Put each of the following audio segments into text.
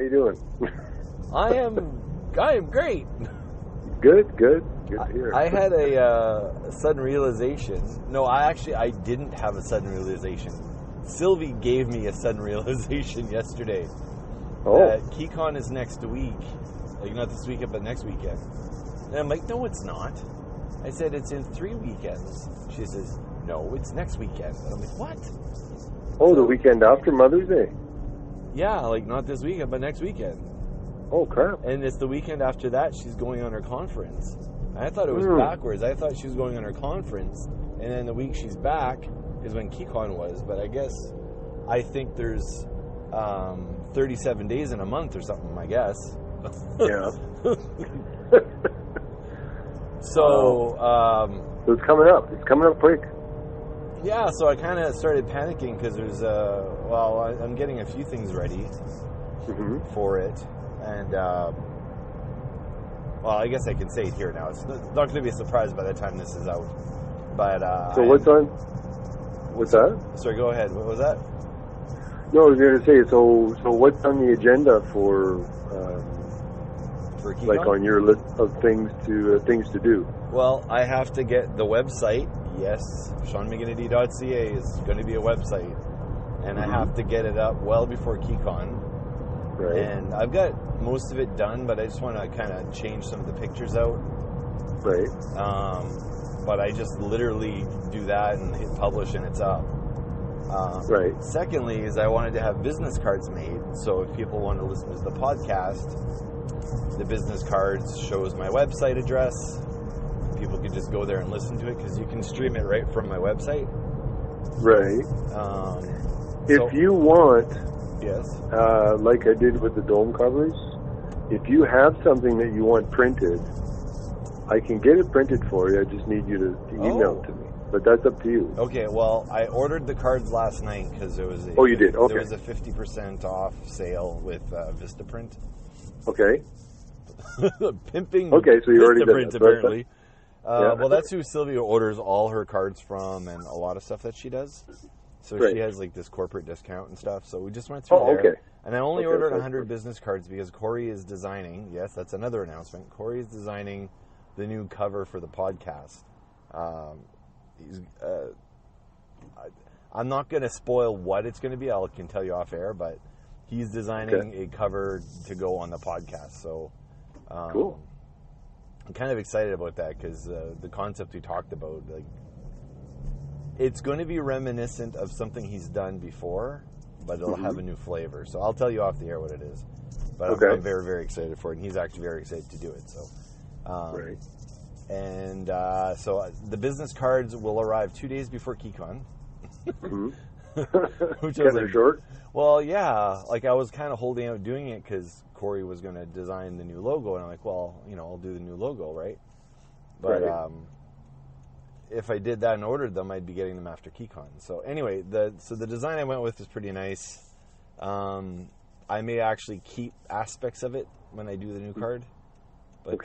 you doing? I am great. Good to hear. I had a sudden realization. No, I didn't have a sudden realization. Sylvie gave me a sudden realization yesterday. That Keycon is next week. Like, not this weekend, but next weekend. And I'm like, no, it's not. I said, it's in 3 weekends. She says, no, it's next weekend. And I'm like, what? Oh, the weekend after Mother's Day? Yeah, like, not this weekend, but next weekend. Oh, crap. And it's the weekend after that she's going on her conference. I thought it was backwards. I thought she was going on her conference, and then the week she's back is when Keycon was. But I think there's 37 days in a month or something, I guess. Yeah. So it's coming up. It's coming up quick. Yeah, so I kind of started panicking because there's I'm getting a few things ready for it. And, I guess I can say it here now. It's not going to be a surprise by the time this is out. But so what's that? Sorry, go ahead. What was that? No, I was going to say, so what's on the agenda for Keycon? like on your list of things to do? Well, I have to get the website. Yes, SeanMcGinnity.ca is going to be a website. And I have to get it up well before Keycon. Right. And I've got most of it done, but I just want to kind of change some of the pictures out. Right. But I just literally do that and hit publish and it's up. Right. Secondly is I wanted to have business cards made. So if people want to listen to the podcast, the business cards shows my website address. People can just go there and listen to it because you can stream it right from my website. Right. If you want... Yes. Like I did with the dome covers, if you have something that you want printed, I can get it printed for you. I just need you to email it to me. But that's up to you. Okay, well, I ordered the cards last night because there was you did? Okay. There was a 50% off sale with Vistaprint. Okay. Pimping okay, so you already Vistaprint, did that. apparently. Yeah. Well, that's who Sylvia orders all her cards from and a lot of stuff that she does. So she has like this corporate discount and stuff. So we just went through there. Okay. And I only ordered 100 business cards because Corey is designing. Yes, that's another announcement. Corey is designing the new cover for the podcast. I'm not going to spoil what it's going to be. I can tell you off air, but he's designing a cover to go on the podcast. So cool. I'm kind of excited about that because the concept we talked about, like, it's going to be reminiscent of something he's done before, but it'll have a new flavor. So I'll tell you off the air what it is. But I'm very, very excited for it, and he's actually very excited to do it. So, right. And so the business cards will arrive 2 days before Keycon. Which is like, short. Well, yeah. Like I was kind of holding out doing it because Corey was going to design the new logo, and I'm like, well, I'll do the new logo, right? But if I did that and ordered them, I'd be getting them after Keycon. So anyway, the design I went with is pretty nice. I may actually keep aspects of it when I do the new card, but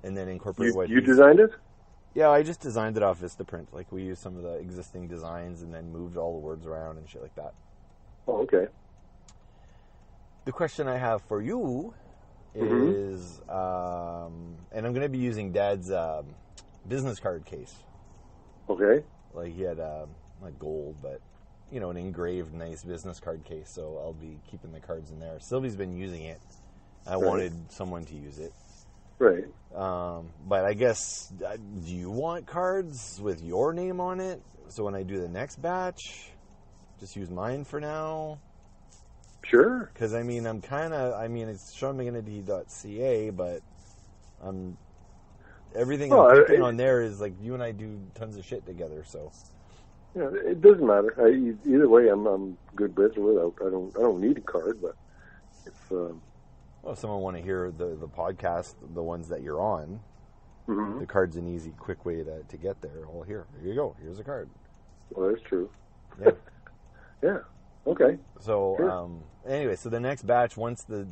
and then incorporate what you designed it. Yeah, I just designed it off Vistaprint. Like we used some of the existing designs and then moved all the words around and shit like that. Oh, okay. The question I have for you is, and I'm going to be using Dad's business card case. Okay. Like he had not gold, but an engraved nice business card case. So I'll be keeping the cards in there. Sylvie's been using it. I wanted someone to use it. Right. But I guess, do you want cards with your name on it? So when I do the next batch, just use mine for now. Sure. Because it's SeanMcGinnity.ca, but everything I'm putting on there is like you and I do tons of shit together. So yeah, it doesn't matter. Either way, I'm good with or without. I don't need a card, but if someone want to hear the podcast, the ones that you're on, the card's an easy, quick way to get there. Well, here you go. Here's a card. Well, that's true. Yeah. Yeah. Okay. So, sure. Anyway, so the next batch, once I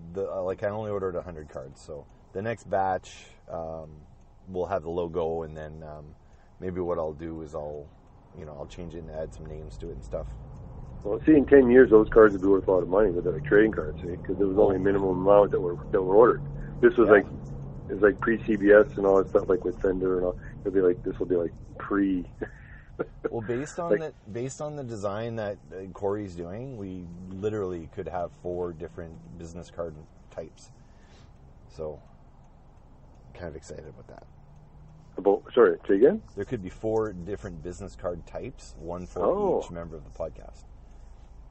only ordered 100 cards. So the next batch will have the logo, and then maybe what I'll do is I'll change it and add some names to it and stuff. Well, see, in 10 years, those cards would be worth a lot of money, but they're like trading cards, see, because there was only a minimum amount that were ordered. This was like, it was like pre-CBS and all that stuff, like with Fender and all. It'll be like, this will be like pre. Well, based on the design that Corey's doing, we literally could have 4 different business card types. So, kind of excited about that. Sorry, say again? There could be 4 different business card types, one for each member of the podcast.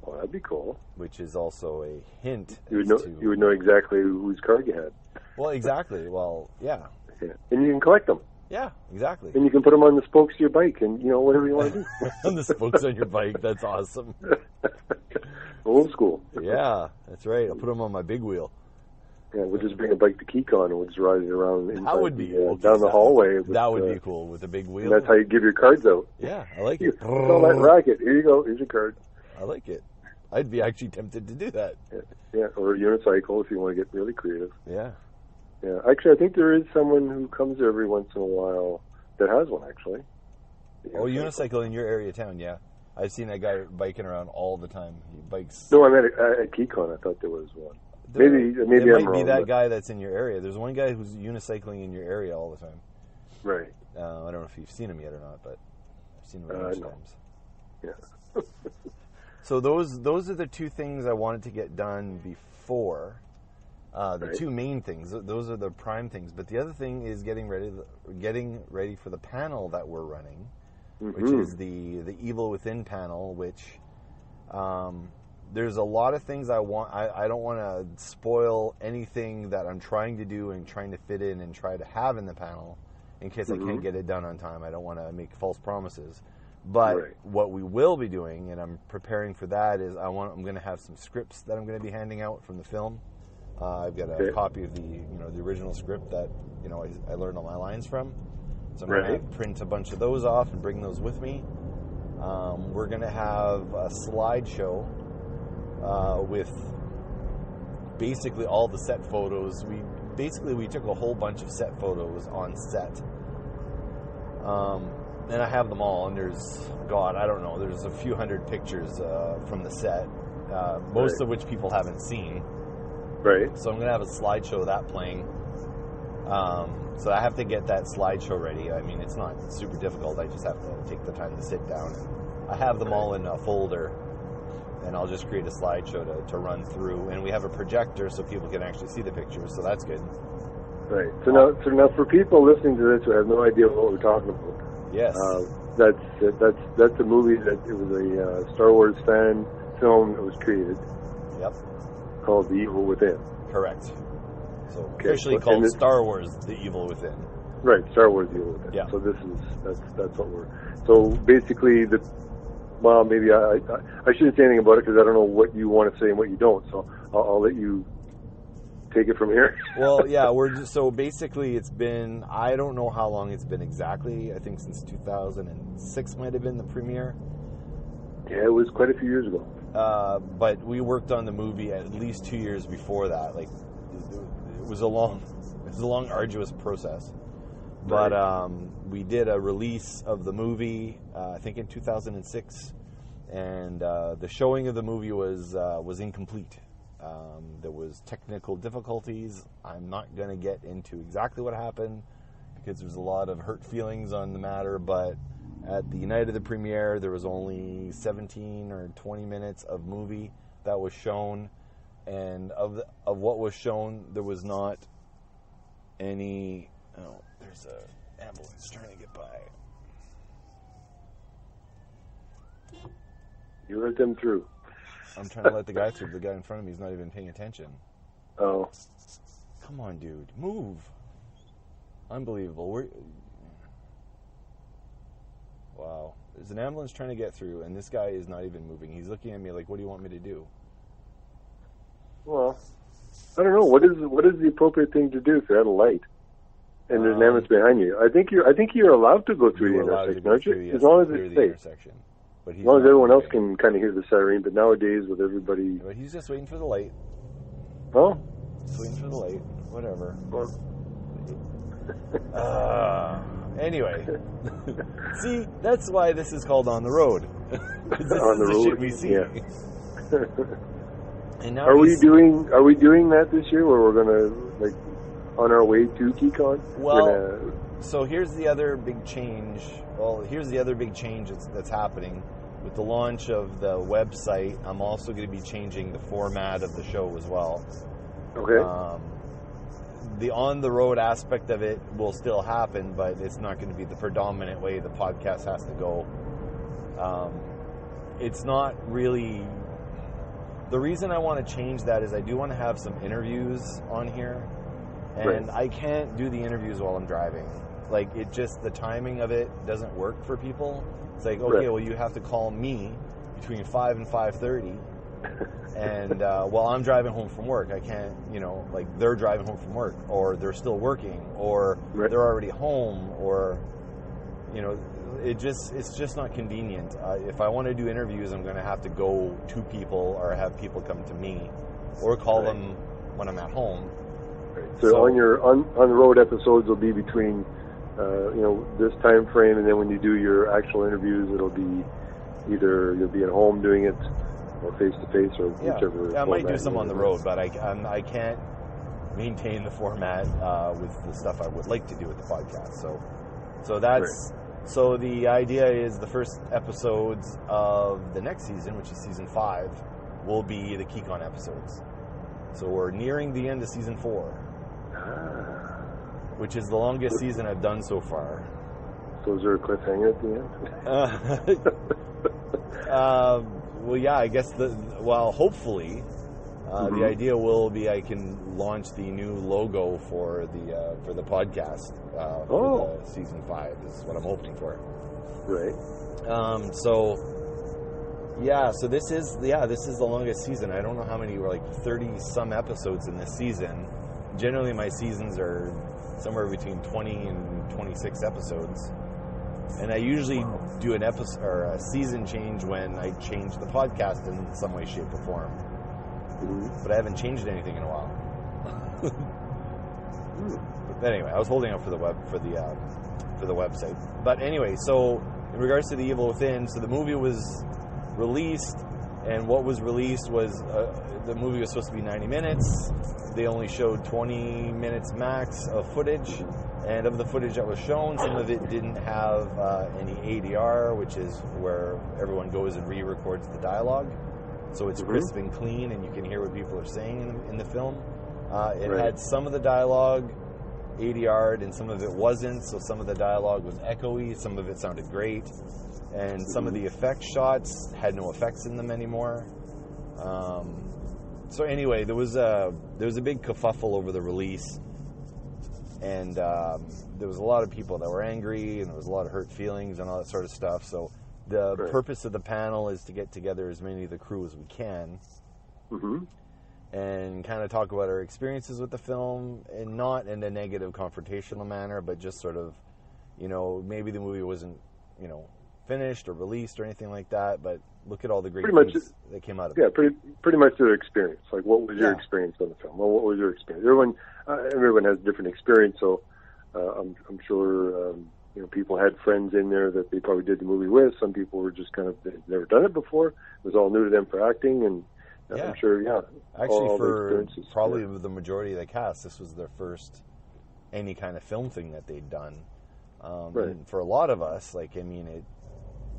Well, that'd be cool. Which is also a hint. You would know exactly whose card you had. Well, exactly. Well, yeah. And you can collect them. Yeah, exactly. And you can put them on the spokes of your bike, and whatever you want to do. On the spokes on your bike, that's awesome. Old school. Yeah, that's right. I'll put them on my big wheel. Yeah, we'll just bring a bike to Keycon and we'll just ride it around that would be down the hallway. That would be cool with a big wheel. And that's how you give your cards out. Yeah, I like it. All that racket. Here you go. Here's your card. I like it. I'd be actually tempted to do that. Yeah, or a unicycle if you want to get really creative. Yeah. Yeah, actually, I think there is someone who comes every once in a while that has one, actually. Unicycle in your area of town, yeah. I've seen that guy biking around all the time. He bikes... No, I meant at Keycon. I thought there was one. Maybe it I'm might wrong. Be that guy that's in your area. There's one guy who's unicycling in your area all the time. Right. I don't know if you've seen him yet or not, but I've seen him a bunch of times. Yeah. So those are the 2 things I wanted to get done before. The 2 main things. Those are the prime things. But the other thing is getting ready for the panel that we're running, which is the Evil Within panel, which there's a lot of things I want. I don't want to spoil anything that I'm trying to do and trying to fit in and try to have in the panel in case I can't get it done on time. I don't want to make false promises. But what we will be doing, and I'm preparing for that, is I'm going to have some scripts that I'm going to be handing out from the film. I've got a copy of the original script that I learned all my lines from. So I'm going to print a bunch of those off and bring those with me. We're going to have a slideshow with basically all the set photos. We took a whole bunch of set photos on set. And I have them all, and there's a few hundred pictures from the set, most of which people haven't seen. Right. So I'm going to have a slideshow of that playing. So I have to get that slideshow ready. I mean, it's not super difficult. I just have to take the time to sit down. And I have them all in a folder, and I'll just create a slideshow to run through. And we have a projector so people can actually see the pictures, so that's good. Right. So now for people listening to this who have no idea what we're talking about, yes, that's a movie that it was a Star Wars fan film that was created. Yep. Called The Evil Within. Correct. So officially called Star Wars: The Evil Within. Right, Star Wars: The Evil Within. Yeah. So that's what we're. So basically, maybe I shouldn't say anything about it because I don't know what you want to say and what you don't. So I'll let you take it from here. Well, yeah, so basically it's been, I don't know how long it's been exactly. I think since 2006 might have been the premiere. Yeah, it was quite a few years ago. But we worked on the movie at least 2 years before that. Like, it was a long, arduous process. But we did a release of the movie, I think in 2006, and the showing of the movie was incomplete. There was technical difficulties. I'm not going to get into exactly what happened because there's a lot of hurt feelings on the matter, but at the night of the premiere, there was only 17 or 20 minutes of movie that was shown, and of what was shown, there was not any... Oh, there's an ambulance trying to get by. You let them through. I'm trying to let the guy through. The guy in front of me is not even paying attention. Oh. Come on, dude. Move. Unbelievable. Wow. There's an ambulance trying to get through, and this guy is not even moving. He's looking at me like, what do you want me to do? Well, I don't know. What is the appropriate thing to do if you're at a light and there's an ambulance behind you? I think you're allowed to go through the intersection, aren't you? As long as it's safe. As long as everyone else can kind of hear the siren, but nowadays with everybody... But he's just waiting for the light. Oh? Just waiting for the light. Whatever. Anyway. See, that's why this is called On the Road. This On the is the road, shit we see. yeah. And now Are we doing that this year, where we're gonna like on our way to Keycon? Well, so here's the other big change. Well, here's the other big change that's happening with the launch of the website. I'm also going to be changing the format of the show as well. Okay. The on the road aspect of it will still happen, but it's not going to be the predominant way the podcast has to go. It's not really. The reason I want to change that is I do want to have some interviews on here, and I can't do the interviews while I'm driving. Like, it just, the timing of it doesn't work for people. It's like, okay, well, you have to call me between 5 and 5:30, and while I'm driving home from work, I can't, like, they're driving home from work, or they're still working, or they're already home, or, it's just not convenient. If I want to do interviews, I'm going to have to go to people, or have people come to me, or call them when I'm at home. So on your on the road episodes will be between this time frame, and then when you do your actual interviews, it'll be either you'll be at home doing it, or face to face, or whichever. Yeah, I might do some on the road, but I can't maintain the format with the stuff I would like to do with the podcast. So that's so the idea is the first episodes of the next season, which is season 5, will be the Keycon episodes. So we're nearing the end of season 4. Which is the longest season I've done so far. So is there a cliffhanger at the end? Well, yeah, I guess hopefully, the idea will be I can launch the new logo for the podcast for the season 5 is what I'm hoping for. Right. So this is the longest season. I don't know how many, we're like 30 some episodes in this season. Generally, my seasons are somewhere between 20 and 26 episodes, and I usually do an episode or a season change when I change the podcast in some way, shape, or form. But I haven't changed anything in a while. But anyway, I was holding out for the website. But anyway, so in regards to The Evil Within, so the movie was released, and what was released was the movie was supposed to be 90 minutes. They only showed 20 minutes max of footage, and of the footage that was shown, some of it didn't have any ADR, which is where everyone goes and re-records the dialogue. So it's crisp and clean, and you can hear what people are saying in the film. It had some of the dialogue ADR'd, and some of it wasn't. So some of the dialogue was echoey, some of it sounded great, and some of the effect shots had no effects in them anymore. So anyway, there was a big kerfuffle over the release, and there was a lot of people that were angry, and there was a lot of hurt feelings and all that sort of stuff. So the purpose of the panel is to get together as many of the crew as we can, and kind of talk about our experiences with the film, and not in a negative confrontational manner, but just sort of, maybe the movie wasn't, finished or released or anything like that, but look at all the great things that came out of it. Yeah, pretty much their experience. Like, what was your experience on the film? Well, what was your experience? Everyone has a different experience, so I'm sure people had friends in there that they probably did the movie with. Some people were just they'd never done it before. It was all new to them for acting, and I'm sure, actually, for probably the majority of the cast, this was their first any kind of film thing that they'd done. And for a lot of us,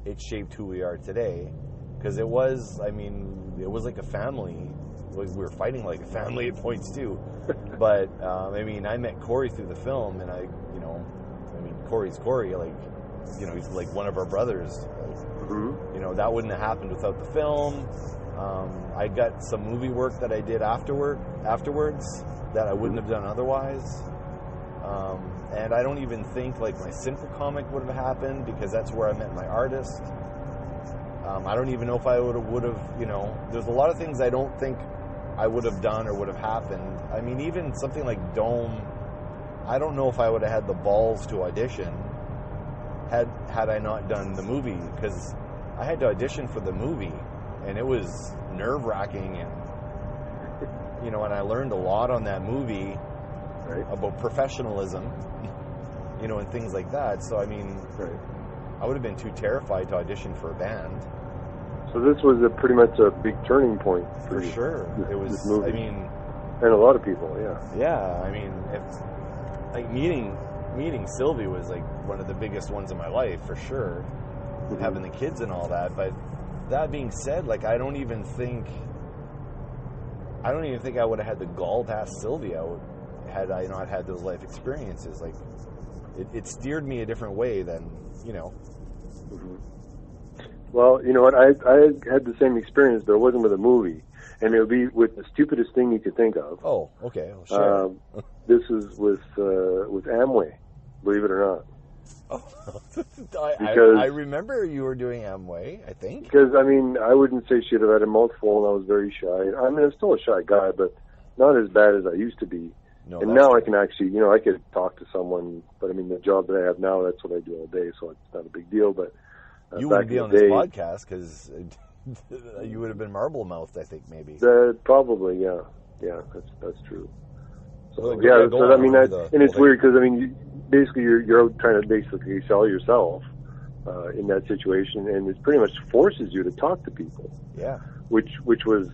it shaped who we are today, because it was like a family. We were fighting like a family at points too. But I met Corey through the film, and Corey's Corey. He's like one of our brothers. That wouldn't have happened without the film. I got some movie work that I did afterwards that I wouldn't have done otherwise. And I don't even think my simple comic would have happened, because that's where I met my artist. I don't even know if I would have, there's a lot of things I don't think I would have done or would have happened. Even something like Dome, I don't know if I would have had the balls to audition had I not done the movie, because I had to audition for the movie, and it was nerve-wracking, and I learned a lot on that movie about professionalism, and things like that. So I would have been too terrified to audition for a band. So this was pretty much a big turning point for you. Sure. It was. This movie. I mean, and a lot of people, yeah. Yeah, I mean, like meeting Sylvie was like one of the biggest ones in my life for sure. Mm-hmm. Having the kids and all that, but that being said, like I don't even think I would have had the gall to ask Sylvie out had I not had those life experiences. Like it steered me a different way than, you know. Mm-hmm. Well, you know what? I had the same experience, but it wasn't with a movie, and it would be with the stupidest thing you could think of. Oh, okay. Well, sure. This is with Amway, believe it or not. Oh, I remember you were doing Amway, I think. Because, I mean, I wouldn't say she'd have had a mouthful, and I was very shy. I mean, I'm still a shy guy, but not as bad as I used to be. No, and now true. I can actually, you know, I could talk to someone, but I mean, the job that I have now, that's what I do all day, so it's not a big deal, but you wouldn't be on this podcast because you would have been marble-mouthed, I think, maybe. Probably, yeah. Yeah, that's true. So, well, yeah, so I mean, and it's weird because, I mean, basically you're out trying to basically sell yourself in that situation, and it pretty much forces you to talk to people. Yeah. Which was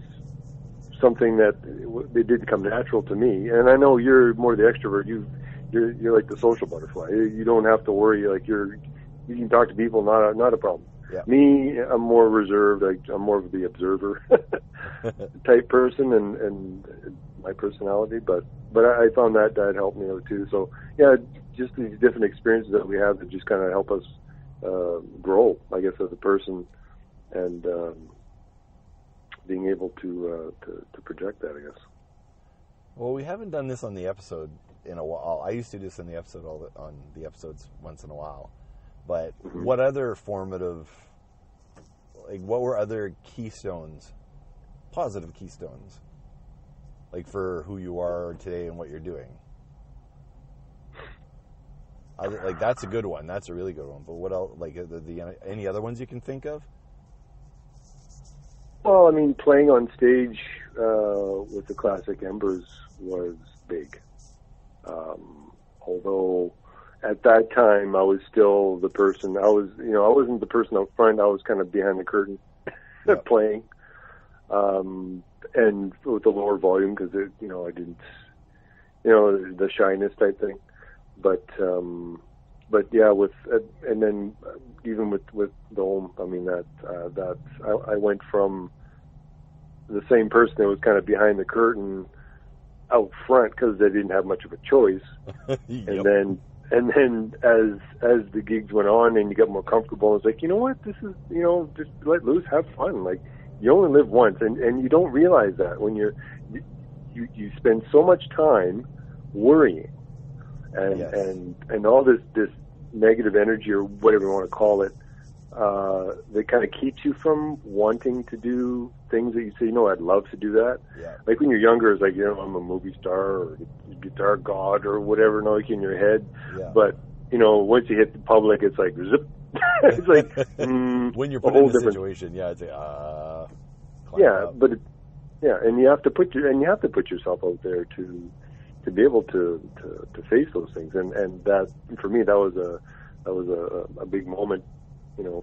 something that it did come natural to me. And I know you're more the extrovert. You're like the social butterfly. You don't have to worry. Like you can talk to people, not a problem. Yeah. Me, I'm more reserved. I'm more of the observer type person, and my personality. But I found that helped me out too. So yeah, just these different experiences that we have that just kind of help us grow, I guess, as a person, and being able to project that, I guess. Well, we haven't done this on the episode in a while. I used to do this on the episodes once in a while. But mm-hmm. What other formative, like, what were other keystones, positive keystones, like for who you are today and what you're doing? Like, that's a good one. That's a really good one. But what else? Like, any other ones you can think of? Well, I mean, playing on stage with the Classic Embers was big. Although at that time I was still the person. I wasn't the person up front. I was kind of behind the curtain playing, and with the lower volume because I didn't, the shyness type thing. But yeah, and then even with Dome, I mean I went from the same person that was kind of behind the curtain out front because they didn't have much of a choice, Yep. and then as the gigs went on and you got more comfortable, it's like, you know what, this is, just let loose, have fun. Like, you only live once, and you don't realize that when you spend so much time worrying. And yes. and all this negative energy or whatever you want to call it, that kind of keeps you from wanting to do things that you say, I'd love to do that. Yeah. Like when you're younger, it's like, I'm a movie star or guitar god or whatever, like in your head. Yeah. But once you hit the public, it's like zip. It's like when you're put in a situation, it's like yeah, up. And you have to put yourself out there to be able to face those things, and that for me that was a big moment,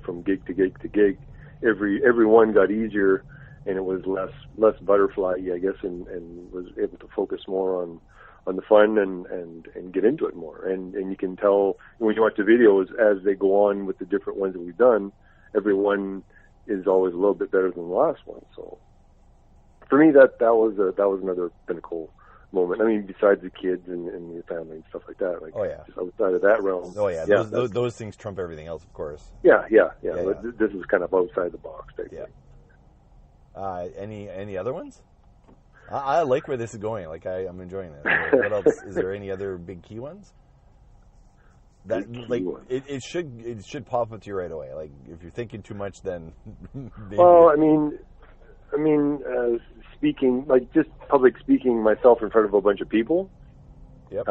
from gig to gig to gig. Every one got easier, and it was less butterfly, I guess, and was able to focus more on the fun and get into it more. And you can tell when you watch the videos as they go on with the different ones that we've done, every one is always a little bit better than the last one. So for me, that was another pinnacle moment. I mean, besides the kids and your family and stuff like that, like, just outside of that realm. Oh yeah, those things trump everything else, of course. Yeah. But this is kind of outside the box type thing. Any other ones? I like where this is going. Like, I'm enjoying this. What else? Is there any other big key ones? That it should pop up to you right away. Like, if you're thinking too much, then maybe. Well, I mean, speaking, like just public speaking myself in front of a bunch of people. Yep.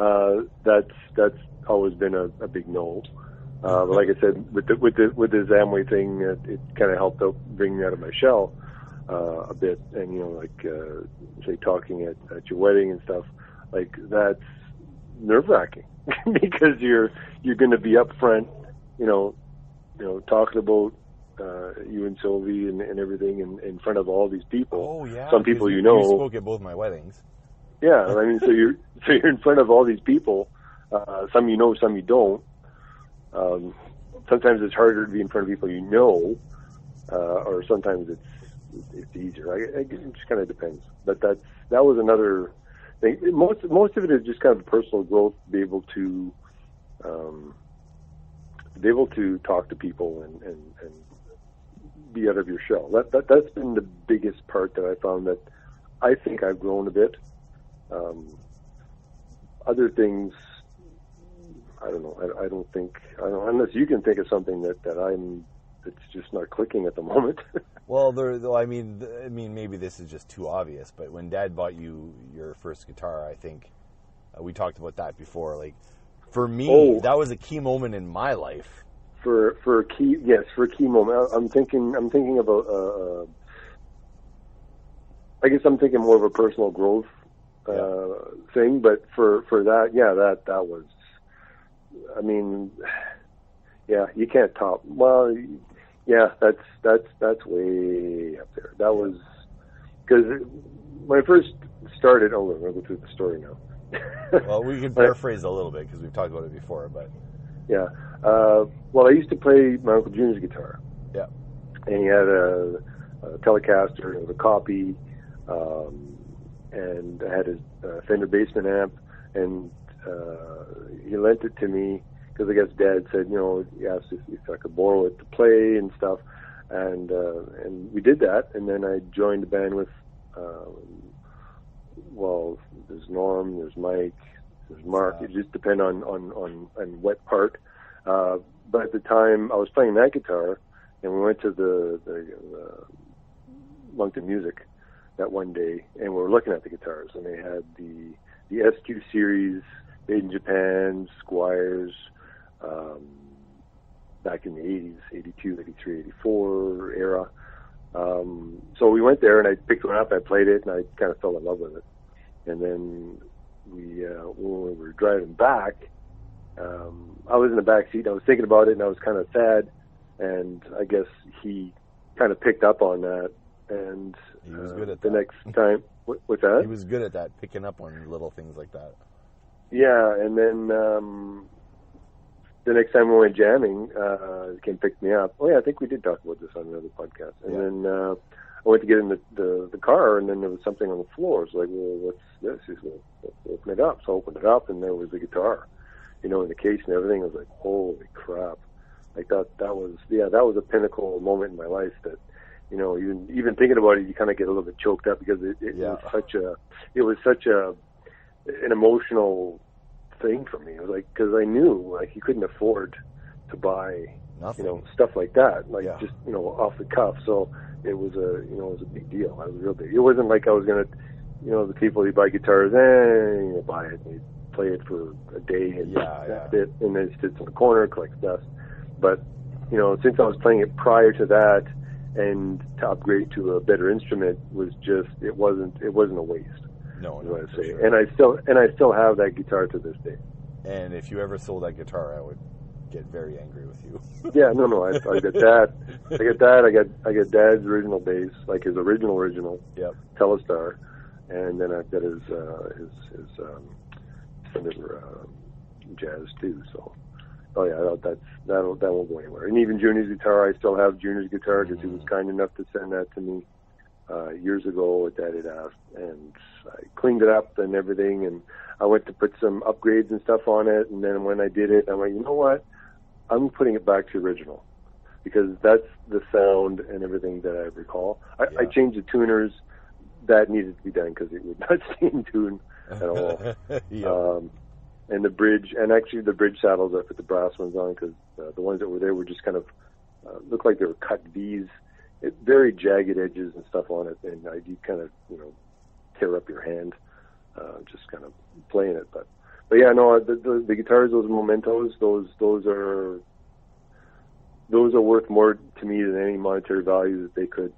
That's always been a big no. But like I said, with this Amway thing, it kind of helped out bring me out of my shell a bit, and say talking at your wedding and stuff, like that's nerve-wracking because you're going to be up front, talking about you and Sylvie and everything in front of all these people. Oh yeah. Some people you spoke at both my weddings. Yeah, I mean, so you're in front of all these people. Some you know, some you don't. Sometimes it's harder to be in front of people you know, or sometimes it's easier. It just kind of depends. But that was another thing. Most of it is just kind of personal growth. Be able to talk to people and be out of your shell. That's been the biggest part that I found, that I think I've grown a bit. Other things, I don't know. I don't think, unless you can think of something that's just not clicking at the moment. Well, I mean, maybe this is just too obvious, but when Dad bought you your first guitar, I think we talked about that before. Like, for me, that was a key moment in my life. For a key moment. I'm thinking about. I guess I'm thinking more of a personal growth thing, but for that, that was. I mean, yeah, you can't top. Well, yeah, that's way up there. That was because when I first started. Oh, I'm going to go through the story now. Well, we can paraphrase a little bit because we've talked about it before, but yeah. Well, I used to play my Uncle Junior's guitar. Yeah. And he had a Telecaster, it was a copy, and I had his Fender Bassman amp, and he lent it to me because I guess Dad said, he asked if I could borrow it to play and stuff, and we did that, and then I joined the band with, there's Norm, there's Mike, there's Mark. It just depends on what part. But at the time, I was playing that guitar, and we went to the Moncton Music that one day, and we were looking at the guitars, and they had the SQ series, made in Japan, Squires, back in the 80s, 82, 83, 84 era. So we went there, and I picked one up, I played it, and I kind of fell in love with it. And then when we were driving back, I was in the back seat. I was thinking about it, and I was kind of sad. And I guess he kind of picked up on that. And he was good at the that. next time, what's that? He was good at that, picking up on little things like that. Yeah, and then the next time we went jamming, he came pick me up. Oh yeah, I think we did talk about this on another podcast. And then I went to get in the car, and then there was something on the floor. It's like, well, what's this? He said, well, let's open it up. So I opened it up, and there was the guitar, in the case and everything. I was like, holy crap! Like that was a pinnacle moment in my life. That, even thinking about it, you kind of get a little bit choked up because it was such an emotional thing for me. It was like, because I knew he couldn't afford to buy nothing, stuff like that, just off the cuff. So it was a big deal. It was real big. It wasn't like I was gonna, the people who buy guitars, buy it, and they play it for a day, and that's it, and then it sits in the corner, collects dust. But since I was playing it prior to that, and to upgrade to a better instrument was just, it wasn't a waste. No, I say. Sure. And I still have that guitar to this day. And if you ever sold that guitar, I would get very angry with you. Yeah, no, I got that. I got Dad's original bass, like his original. Yep. Telestar, and then I've got his Fender Jazz too. So, oh yeah, that won't go anywhere. And even Junior's guitar, I still have Junior's guitar because he was kind enough to send that to me years ago. What Dad had asked, and I cleaned it up and everything, and I went to put some upgrades and stuff on it. And then when I did it, I'm like, you know what? I'm putting it back to original because that's the sound and everything that I recall. I changed the tuners that needed to be done because it would not stay in tune at all. And the bridge, and actually the bridge saddles, I put the brass ones on because the ones that were there were just kind of looked like they were cut V's, very jagged edges and stuff on it, and you kind of tear up your hand just kind of playing it. But yeah, no, the guitars, those mementos, those are worth more to me than any monetary value that they could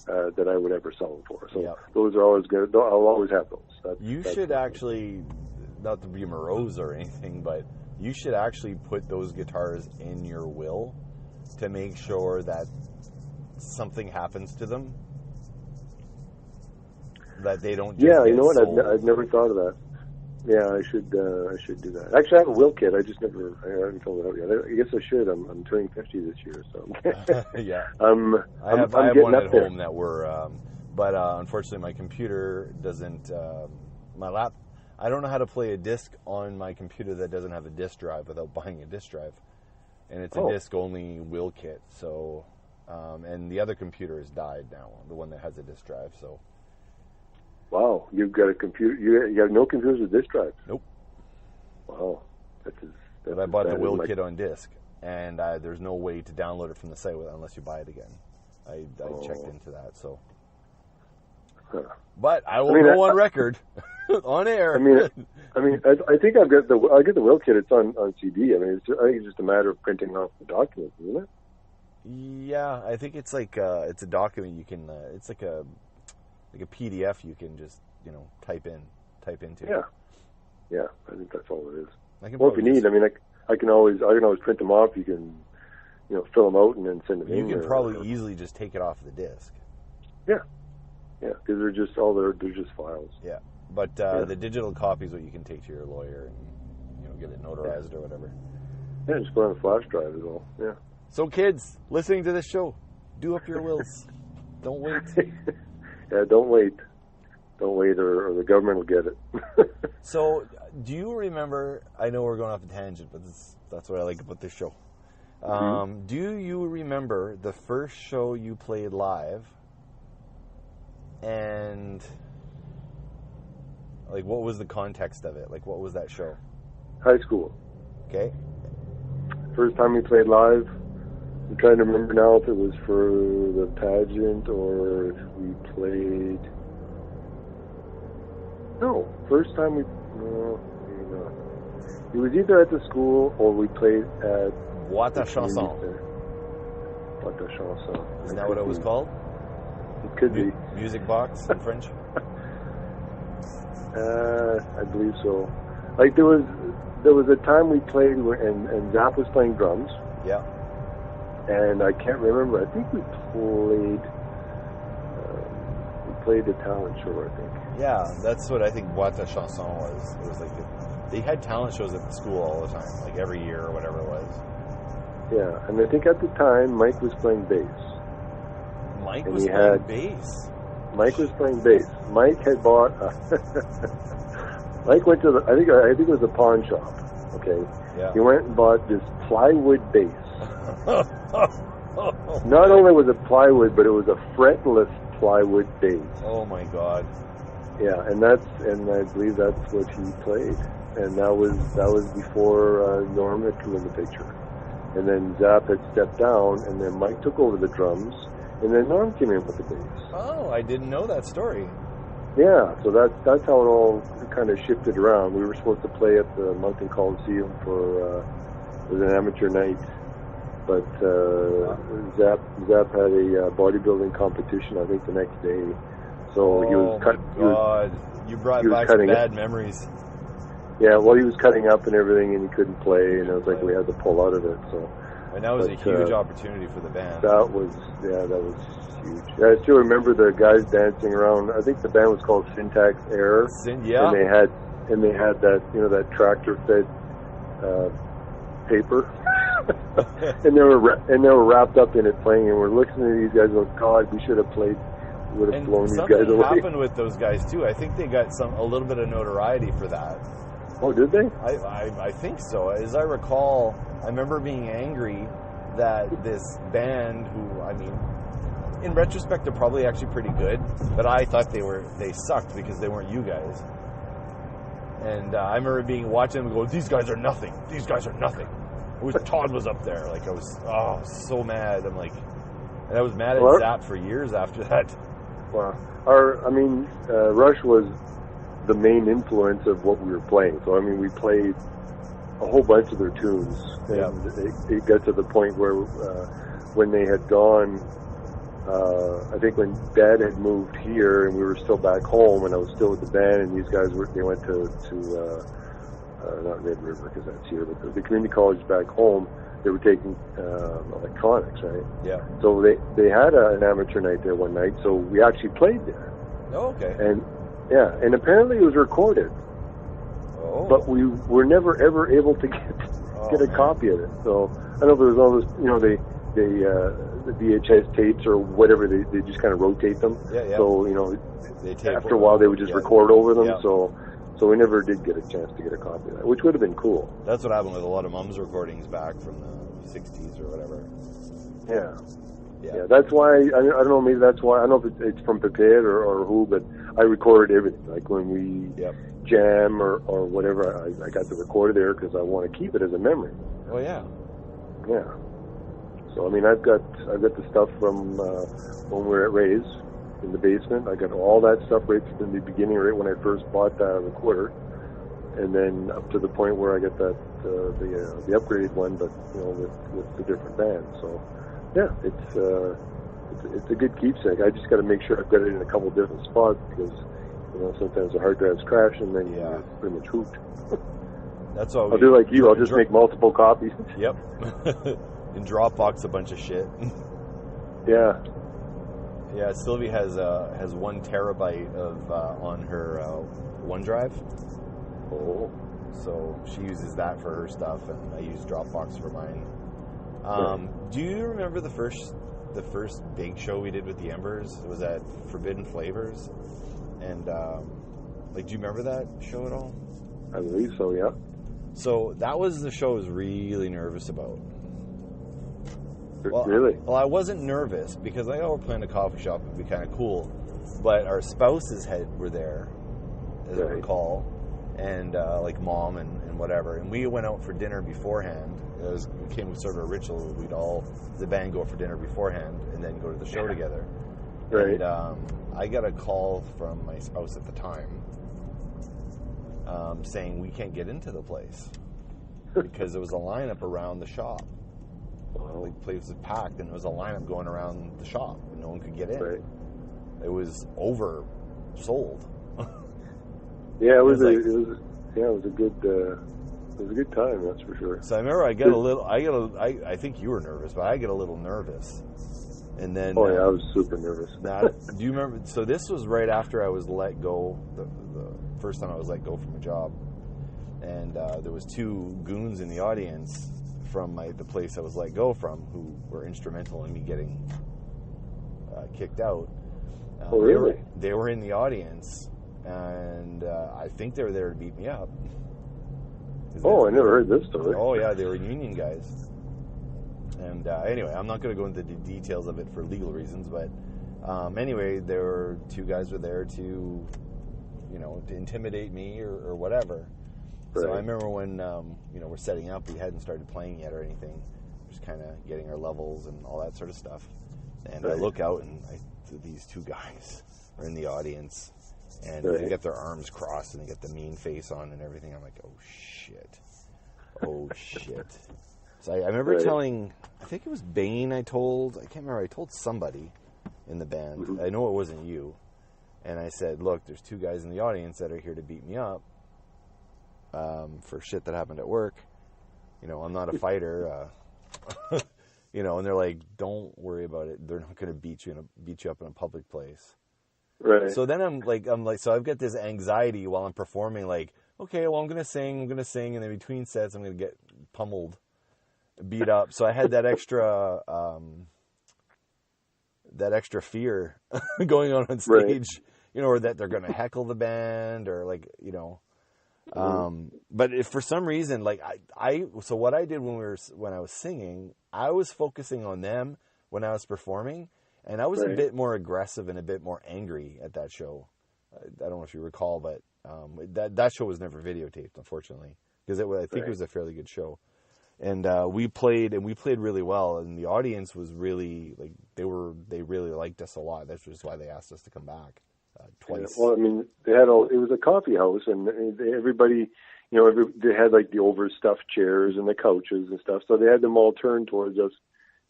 that I would ever sell them for. So those are always good. I'll always have those. You should actually, not to be morose or anything, but you should actually put those guitars in your will to make sure that something happens to them, that they don't just you know what? sold. I've never thought of that. Yeah, I should do that. Actually, I have a will kit. I haven't filled it out yet. I guess I should. I'm turning 50 this year, so. Yeah. I have one at home that we're, but unfortunately my computer doesn't, I don't know how to play a disc on my computer that doesn't have a disc drive without buying a disc drive. And it's a disc-only will kit, so, and the other computer has died now, the one that has a disc drive, so. Wow, you've got a computer. You have no computers with disc drive. Nope. Wow, but I bought the will kit on disc, and there's no way to download it from the site unless you buy it again. I checked into that, so. Huh. But I will go on record, on air. I think I get the will kit. It's on CD. I think it's just a matter of printing off the documents, isn't it? Yeah, I think it's like it's a document you can. It's like a PDF you can just, type into. Yeah, I think that's all it is. Well, if you need, I can always print them off. You can, fill them out and then send them in. You can probably easily just take it off the disc. Yeah, because they're just files. Yeah, but the digital copy is what you can take to your lawyer and get it notarized or whatever. Yeah, just put on a flash drive is all. Yeah. So kids listening to this show, do up your wills. Don't wait. Yeah, don't wait, or the government will get it. So, do you remember? I know we're going off a tangent, but that's what I like about this show. Mm-hmm. Do you remember the first show you played live? And what was the context of it? What was that show? High school. Okay. First time we played live. I'm trying to remember now if it was for the pageant or if we played. No, first time no, maybe not. It was either at the school or we played at. Boîte à chanson. Boîte à chanson. Isn't that what it was called? It could be. Music box in French? I believe so. There was a time we played and Zap was playing drums. Yeah. And I can't remember. I think we played the talent show, I think. Yeah, that's what I think Boîte à Chanson was. It was they had talent shows at the school all the time, every year or whatever it was. Yeah, and I think at the time Mike was playing bass. Mike was playing bass? Mike was playing bass. Mike had bought Mike went to I think it was a pawn shop, okay? Yeah. He went and bought this plywood bass. Not only was it plywood, but it was a fretless plywood bass. Oh my God! Yeah, and I believe that's what he played, and that was before Norm had come in the picture, and then Zap had stepped down, and then Mike took over the drums, and then Norm came in with the bass. Oh, I didn't know that story. Yeah, so that's how it all kind of shifted around. We were supposed to play at the Moncton Coliseum for it was an amateur night. But Zap had a bodybuilding competition, I think, the next day. So he was cutting. Oh my God! You brought back some bad memories. Yeah, well, he was cutting up and everything, and he couldn't play, and it was like we had to pull out of it. So. And that was a huge opportunity for the band. That was huge. Yeah, I still remember the guys dancing around. I think the band was called Syntax Error. Yeah. And they had that that tractor fed paper. and they were wrapped up in it playing, and we're listening to these guys. Oh God, we should have played. We would have blown these guys away. Something happened with those guys too. I think they got a little bit of notoriety for that. Oh, did they? I think so. As I recall, I remember being angry that this band, who in retrospect, they're probably actually pretty good, but I thought they sucked because they weren't you guys. And I remember watching them and go, "These guys are nothing. These guys are nothing." Todd was up there. I was so mad. And I was mad at Zap for years after that. Well, Rush was the main influence of what we were playing. So, we played a whole bunch of their tunes. And it got to the point where when they had gone, I think when Dad had moved here and we were still back home and I was still with the band and these guys they went to not Red River because that's here, but the community college back home, they were taking electronics, right? Yeah. So they had an amateur night there one night, so we actually played there. Oh, okay. And apparently it was recorded. Oh. But we were never ever able to get a copy of it. So I don't know if it was all those, the VHS tapes or whatever. They just kind of rotate them. Yeah. So after a while they would just record over them. Yeah. So we never did get a chance to get a copy of that, which would have been cool. That's what happened with a lot of Mum's recordings back from the 60s or whatever. Yeah, that's why, I don't know, maybe that's why, I don't know if it's from Pipette or who, but I recorded everything. Like when we jam or whatever, I got to record it there because I want to keep it as a memory. Oh, yeah. Yeah. So, I mean, I've got the stuff from when we were at Ray's in the basement. I got all that stuff right from the beginning, right when I first bought that recorder. And then up to the point where I got that, the upgraded one, but, with the different bands. So, yeah, it's a good keepsake. I just got to make sure I've got it in a couple different spots because sometimes the hard drives crash and then you're pretty much hooped. That's all. I'll do like you. I'll just make multiple copies. Yep. And Dropbox a bunch of shit. Yeah. Yeah. Sylvie has 1 terabyte of on her OneDrive. Oh. So she uses that for her stuff, and I use Dropbox for mine. Do you remember the first big show we did with the Embers? It was at Forbidden Flavors, and do you remember that show at all? I believe so. Yeah. So that was the show I was really nervous about. Really? Well, I wasn't nervous because we're playing a coffee shop, it'd be kind of cool, but our spouses were there, as I recall, and like mom and whatever, and we went out for dinner beforehand. It became sort of a ritual. We'd the band, go out for dinner beforehand and then go to the show together. Right. And I got a call from my spouse at the time saying we can't get into the place because there was a lineup around the shop. Wow. The place was packed, and there was a lineup going around the shop, and no one could get in. Right. It was oversold. Yeah, it was a good time, that's for sure. So I remember I think you were nervous, but I get a little nervous. And then I was super nervous. Do you remember? So this was right after I was let go, the first time I was let go from a job, and there was 2 goons in the audience from the place I was let go from who were instrumental in me getting kicked out. Oh, really? They were in the audience, and I think they were there to beat me up. Oh, I never heard this story. Oh, yeah, they were union guys. And anyway, I'm not going to go into the details of it for legal reasons, but anyway, there were 2 guys were there to intimidate me or whatever. Right. So I remember when, we're setting up, we hadn't started playing yet or anything, just kind of getting our levels and all that sort of stuff. And I look out, and these 2 guys are in the audience, and they got their arms crossed, and they got the mean face on and everything. I'm like, oh, shit. So I remember telling, I think it was Bane I can't remember, I told somebody in the band. Mm-hmm. I know it wasn't you. And I said, look, there's 2 guys in the audience that are here to beat me up for shit that happened at work. I'm not a fighter. And they're like, don't worry about it. They're not going to beat you up in a public place. Right. So then I'm like, so I've got this anxiety while I'm performing, like, okay, well, I'm going to sing, and then between sets, I'm going to get pummeled, beat up. So I had that extra fear going on stage, or that they're going to heckle the band, or like, but if for some reason, like so what I did when I was singing, I was focusing on them when I was performing, and I was a bit more aggressive and a bit more angry at that show. I don't know if you recall, but that show was never videotaped, unfortunately, because I think it was a fairly good show. And we played really well, and the audience was really like they really liked us a lot. That's just why they asked us to come back twice. Yeah, well, I mean, it was a coffee house, and everybody, they had like the overstuffed chairs and the couches and stuff, so they had them all turned towards us,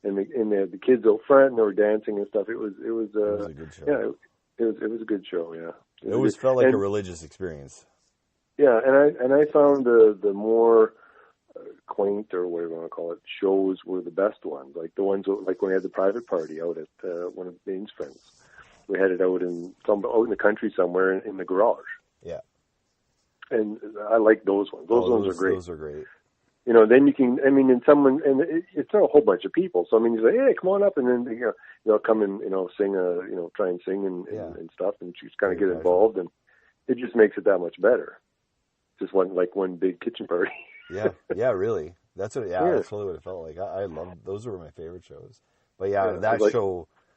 and they had the kids out front, and they were dancing and stuff. It was a good show. Yeah, it was a good show. Yeah, it felt like a religious experience. Yeah, and I found the more quaint or whatever you want to call it shows were the best ones. Like the ones like when we had the private party out at one of Bain's friends. We had it out in the country somewhere in the garage. Yeah. And I like those ones. Those ones are great. Those are great. Then you can, and it's not a whole bunch of people. So, you say, hey, come on up. And then, they'll come and, sing, try and sing and stuff. And just kind of get involved. And it just makes it that much better. Just one big kitchen party. Yeah, really. That's totally what it felt like. I love, those were my favorite shows. But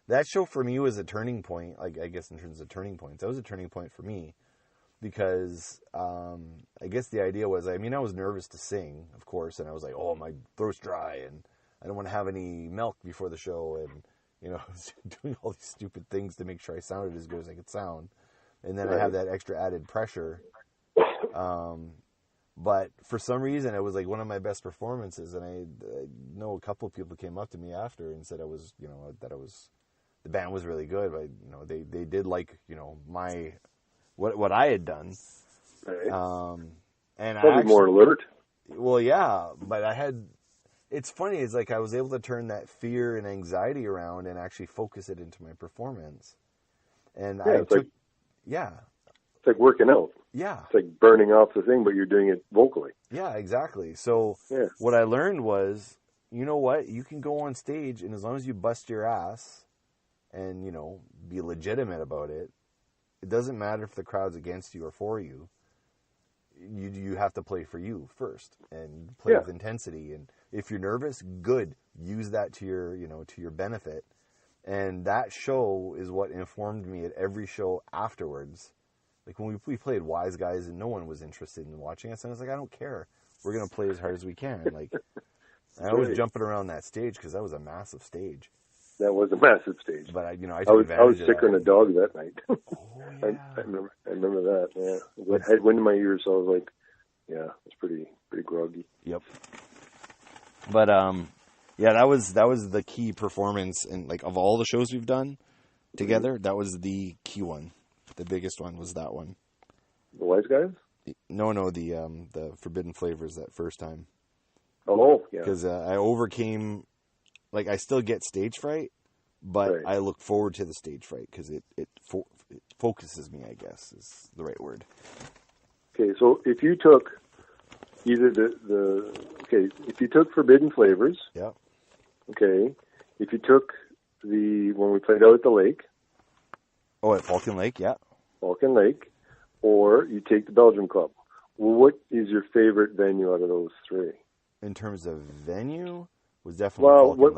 that show for me was a turning point. Like, I guess in terms of turning points, that was a turning point for me. Because I guess the idea was, I was nervous to sing, of course, and I was like, oh, my throat's dry, and I don't want to have any milk before the show, and, I was doing all these stupid things to make sure I sounded as good as I could sound. And then I have that extra added pressure. But for some reason, it was like one of my best performances, and I know a couple of people came up to me after and said the band was really good, but, they did like, my... What I had done, right. And probably more alert. Well, yeah, but it's funny. It's like I was able to turn that fear and anxiety around and actually focus it into my performance. And it's like working out. Yeah, it's like burning off the thing, but you're doing it vocally. Yeah, exactly. So what I learned was, you know what, you can go on stage, and as long as you bust your ass, and be legitimate about it. It doesn't matter if the crowd's against you or for you. You have to play for you first and play with intensity. And if you're nervous, good. Use that to your benefit. And that show is what informed me at every show afterwards. Like when we played Wise Guys and no one was interested in watching us, and I was like, I don't care. We're gonna play as hard as we can. Like I was jumping around that stage because that was a massive stage. That was a massive stage. But I was sicker than a dog that night. Oh, yeah. I remember that. Yeah, I had wind in my ears, so I was like, it's pretty groggy. Yep. But that was the key performance, and like of all the shows we've done together, that was the key one. The biggest one was that one. The Wise Guys? No, the Forbidden Flavors that first time. Oh, yeah. Because I overcame. Like, I still get stage fright, but I look forward to the stage fright because it focuses me, I guess, is the right word. Okay, so if you took either if you took Forbidden Flavors. Yeah. Okay. If you took when we played out at the lake. Oh, at Falcon Lake, yeah. Falcon Lake. Or you take the Belgium Club. What is your favorite venue out of those three? In terms of venue? Was definitely Falcon Lake.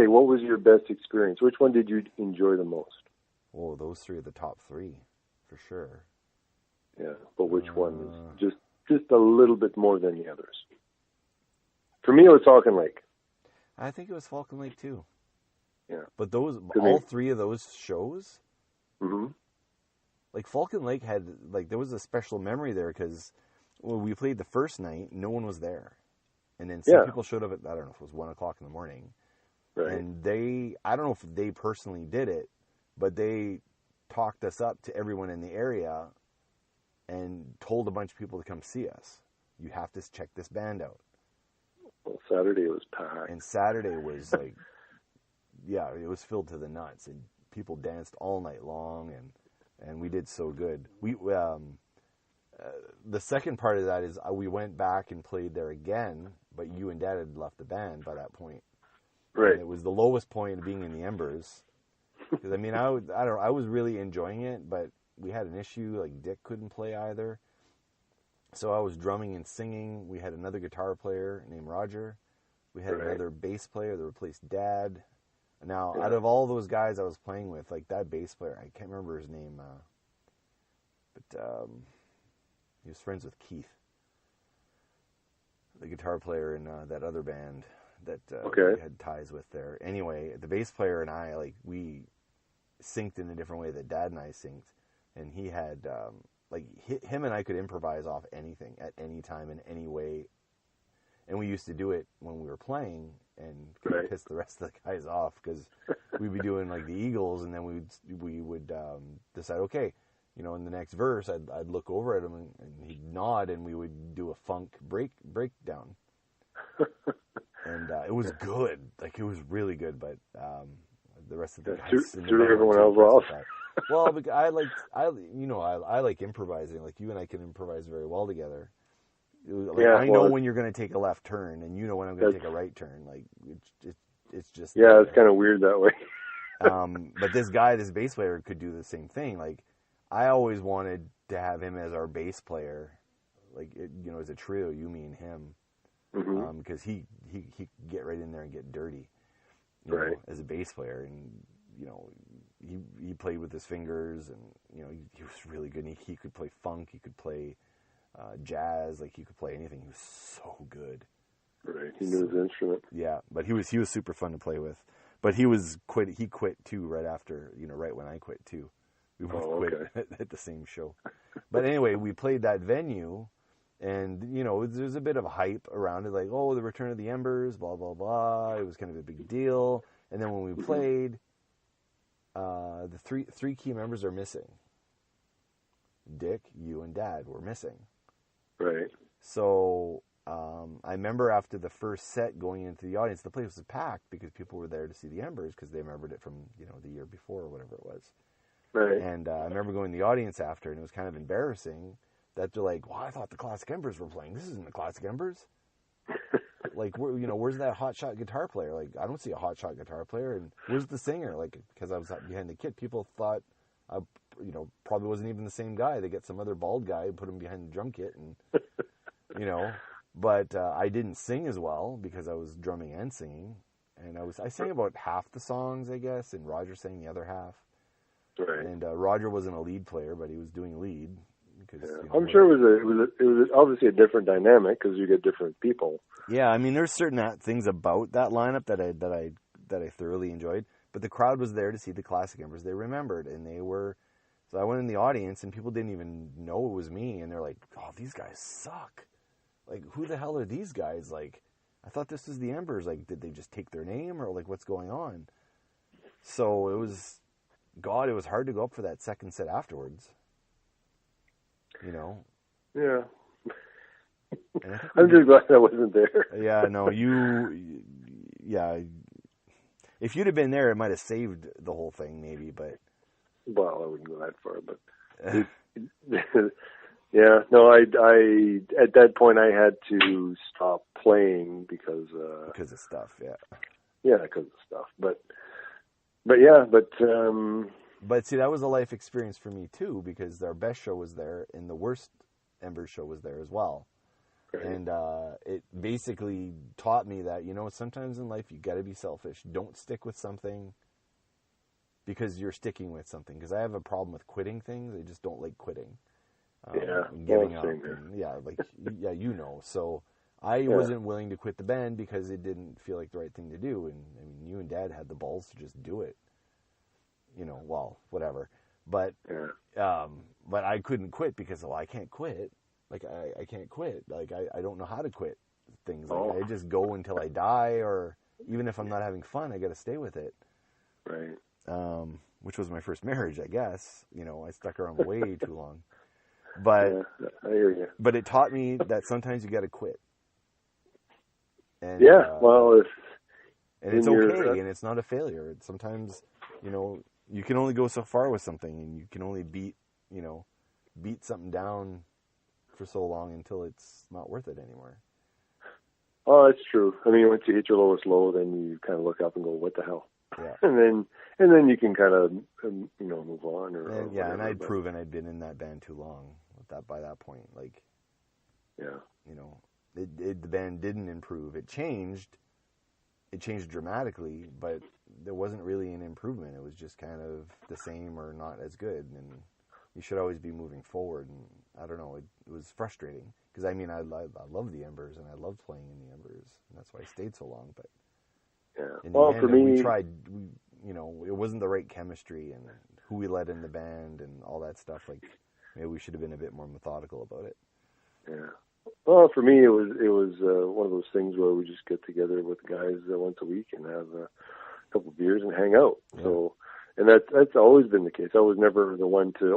What was your best experience? Which one did you enjoy the most? Oh, those three are the top three, for sure. Yeah, but which one is just a little bit more than the others? For me, it was Falcon Lake. I think it was Falcon Lake too. Yeah, but all three of those shows, like Falcon Lake had there was a special memory there because when we played the first night, no one was there. And then some people showed up at, I don't know if it was 1 o'clock in the morning. Right. And I don't know if they personally did it, but they talked us up to everyone in the area and told a bunch of people to come see us. You have to check this band out. Well, Saturday was packed. And Saturday was like, it was filled to the nuts. And people danced all night long, and we did so good. The second part of that is we went back and played there again, but you and Dad had left the band by that point. Right. And it was the lowest point of being in the Embers. Because, I was really enjoying it, but we had an issue, like Dick couldn't play either. So I was drumming and singing. We had another guitar player named Roger. We had another bass player that replaced Dad. Now, out of all those guys I was playing with, like that bass player, I can't remember his name, but he was friends with Keith, the guitar player in that other band that we had ties with there. Anyway, the bass player and I, we synced in a different way that Dad and I synced. And he had, him and I could improvise off anything at any time in any way. And we used to do it when we were playing and piss the rest of the guys off because we'd be doing the Eagles, and then we would decide, okay, in the next verse, I'd look over at him and he'd nod, and we would do a funk breakdown. And it was good. Like, it was really good, but the rest of the guys threw everyone else off. Well, because I like improvising. Like, you and I can improvise very well together. Like, I know when you're going to take a left turn, and you know when I'm going to take a right turn. Like, it's just... Yeah, it's kind of weird that way. But this bass player could do the same thing. Like, I always wanted to have him as our bass player. Like, as a trio, you, me, and him. Because he could get right in there and get dirty, you know, as a bass player, and he played with his fingers, and he was really good. He could play funk, he could play jazz, like he could play anything. He was so good. Right, he knew his instrument. Yeah, but he was super fun to play with. But he quit too right after, right when I quit too. We both quit at the same show. But anyway, we played that venue. And, there's a bit of hype around it, like, oh, the Return of the Embers, blah, blah, blah. It was kind of a big deal. And then when we played, the three key members are missing. Dick, you, and Dad were missing. Right. So I remember after the first set going into the audience, the place was packed because people were there to see the Embers because they remembered it from, the year before or whatever it was. Right. And I remember going to the audience after, and it was kind of embarrassing that they're like, well, I thought the Classic Embers were playing. This isn't the Classic Embers. Like, where's that hotshot guitar player? Like, I don't see a hotshot guitar player. And where's the singer? Like, because I was behind the kit, people thought I, probably wasn't even the same guy. They get some other bald guy and put him behind the drum kit, and But I didn't sing as well because I was drumming and singing, and I sang about half the songs, I guess, and Roger sang the other half. Right. And Roger wasn't a lead player, but he was doing lead. Because, I'm sure it was obviously a different dynamic because you get different people. Yeah, I mean, there's certain things about that lineup that I thoroughly enjoyed, but the crowd was there to see the Classic Embers. They remembered, and they were. So I went in the audience, and people didn't even know it was me, and they're like, "Oh, these guys suck! Like, who the hell are these guys? Like, I thought this was the Embers. Like, did they just take their name, or like, what's going on?" So it was hard to go up for that second set afterwards. Yeah. I'm just glad I wasn't there. Yeah, no, if you'd have been there, it might have saved the whole thing, maybe, but... Well, I wouldn't go that far, but... yeah, no, I at that point, I had to stop playing because... because of stuff, yeah. Yeah, because of stuff, But see, that was a life experience for me, too, because our best show was there, and the worst Embers show was there as well. Right. And it basically taught me that, sometimes in life you got to be selfish. Don't stick with something because you're sticking with something. Because I have a problem with quitting things. I just don't like quitting. Giving up. And, So I wasn't willing to quit the band because it didn't feel like the right thing to do. And, I mean, you and Dad had the balls to just do it. Whatever. But but I couldn't quit because, I can't quit. Like, I can't quit. Like, I don't know how to quit things. Like, I just go until I die, or even if I'm not having fun, I got to stay with it. Right. Which was my first marriage, I guess. I stuck around way too long. But I hear you. But it taught me that sometimes you got to quit. And, and it's okay, and it's not a failure. Sometimes, you can only go so far with something, and you can only beat something down for so long until it's not worth it anymore. Oh, that's true. I mean, once you hit your lowest low, then you kind of look up and go, "What the hell?" Yeah. and then you can kind of move on. And I'd proven I'd been in that band too long. By that point, like, the band didn't improve. It changed dramatically, but there wasn't really an improvement. It was just kind of the same or not as good, and you should always be moving forward. And I don't know, it was frustrating because I love the Embers, and I loved playing in the Embers, and that's why I stayed so long. But in the end, for me, we tried. It wasn't the right chemistry, and who we let in the band, and all that stuff. Like, maybe we should have been a bit more methodical about it. Yeah. Well, for me, it was one of those things where we just get together with the guys once a week and have a couple of beers and hang out. Yeah. So, and that's always been the case. I was never the one to I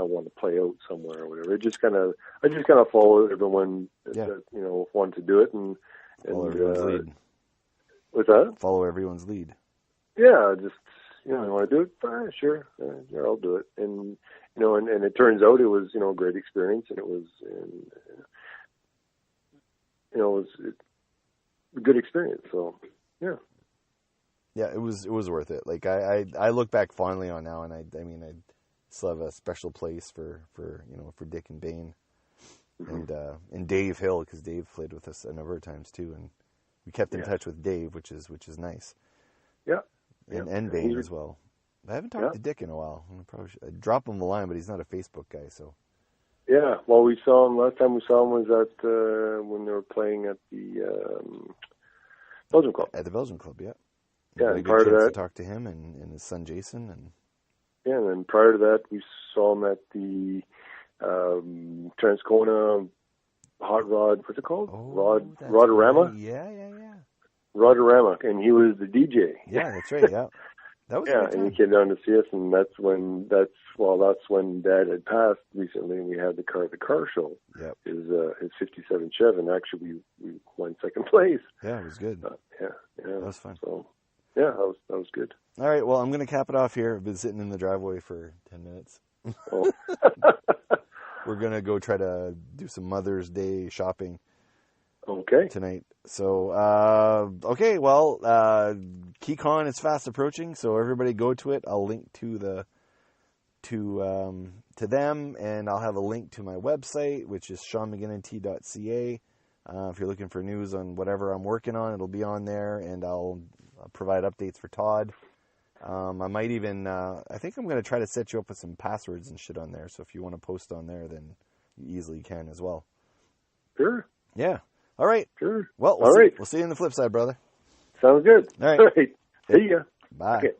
want to play out somewhere or whatever. I just kind of followed everyone that wanted to do it, and Follow everyone's lead. What's that? Follow everyone's lead. Yeah, just, you want to do it? Sure. Yeah, I'll do it. And, and it turns out it was, a great experience, and it was, it was a good experience. So, yeah. Yeah, it was worth it. Like I look back fondly on now, and I still have a special place for Dick and Bane, and Dave Hill, because Dave played with us a number of times too, and we kept in touch with Dave, which is nice. Yeah. And Bane as well. I haven't talked to Dick in a while. I'd drop him a line, but he's not a Facebook guy, so. Yeah, well, we saw him last time. We saw him was at when they were playing at the Belgium Club. At the Belgium Club, yeah. Yeah, and prior to that, to talk to him and his son Jason, and then prior to that, we saw him at the Transcona Hot Rod. What's it called? Rodorama. Right. Yeah. Rodorama, and he was the DJ. Yeah, that's right. Yeah, that was and he came down to see us, and that's when Dad had passed recently, and we had the car show. Yep. His '57 Chev, and actually we won second place. Yeah, it was good. That was fun. So, yeah, that was good. All right, well, I'm going to cap it off here. I've been sitting in the driveway for 10 minutes. Oh. We're going to go try to do some Mother's Day shopping. Okay. Tonight. So, okay, well, Keycon is fast approaching, so everybody go to it. I'll link to them, and I'll have a link to my website, which is seanmcginnity.ca. If you're looking for news on whatever I'm working on, it'll be on there, and I'll provide updates for Todd. I might even, I think I'm going to try to set you up with some passwords and shit on there, so if you want to post on there, then you easily can as well. Sure. Yeah. All right. Sure. Well, we'll see you on the flip side, brother. Sounds good. All right. All right. See ya. Bye. Okay.